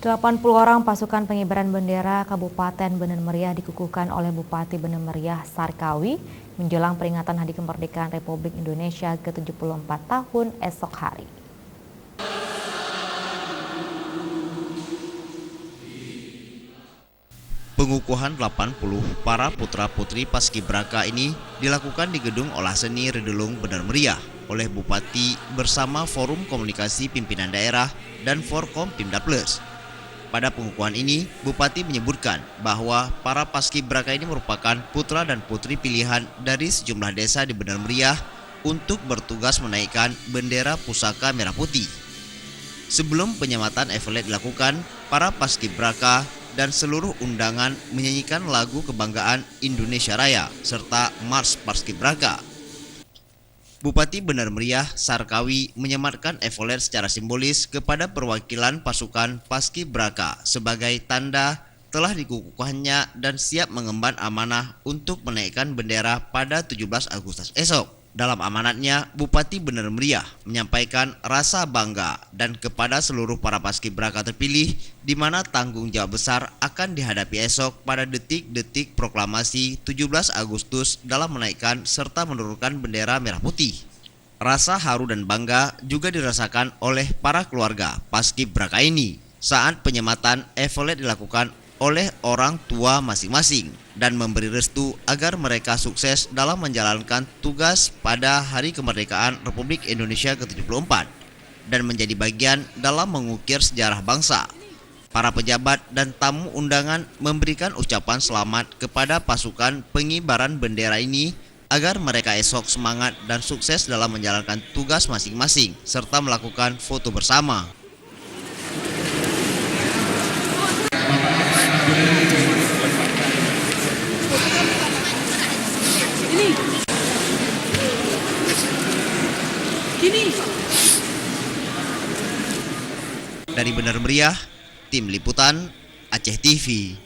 80 orang pasukan pengibaran bendera Kabupaten Bener Meriah dikukuhkan oleh Bupati Bener Meriah Sarkawi menjelang peringatan Hari Kemerdekaan Republik Indonesia ke-74 tahun esok hari. Pengukuhan 80 para putra-putri Paskibraka ini dilakukan di Gedung Olah Seni Redelung Bener Meriah oleh Bupati bersama Forum Komunikasi Pimpinan Daerah dan Forkom Pimda Plus. Pada pengukuhan ini, Bupati menyebutkan bahwa para Paskibraka ini merupakan putra dan putri pilihan dari sejumlah desa di Bener Meriah untuk bertugas menaikkan bendera pusaka merah putih. Sebelum penyematan evaluasi dilakukan, para Paskibraka dan seluruh undangan menyanyikan lagu kebanggaan Indonesia Raya serta Mars Paskibraka. Bupati Bener Meriah Sarkawi menyematkan evoler secara simbolis kepada perwakilan pasukan Paskibraka sebagai tanda telah dikukuhkannya dan siap mengemban amanah untuk menaikkan bendera pada 17 Agustus esok. Dalam amanatnya, Bupati Bener Meriah menyampaikan rasa bangga dan kepada seluruh para Paskibraka terpilih di mana tanggung jawab besar akan dihadapi esok pada detik-detik proklamasi 17 Agustus dalam menaikkan serta menurunkan bendera merah putih. Rasa haru dan bangga juga dirasakan oleh para keluarga Paskibraka ini saat penyematan evaluasi dilakukan oleh orang tua masing-masing dan memberi restu agar mereka sukses dalam menjalankan tugas pada Hari Kemerdekaan Republik Indonesia ke-74 dan menjadi bagian dalam mengukir sejarah bangsa. Para pejabat dan tamu undangan memberikan ucapan selamat kepada pasukan pengibaran bendera ini agar mereka esok semangat dan sukses dalam menjalankan tugas masing-masing serta melakukan foto bersama. Dari Bener Meriah, Tim Liputan Aceh TV.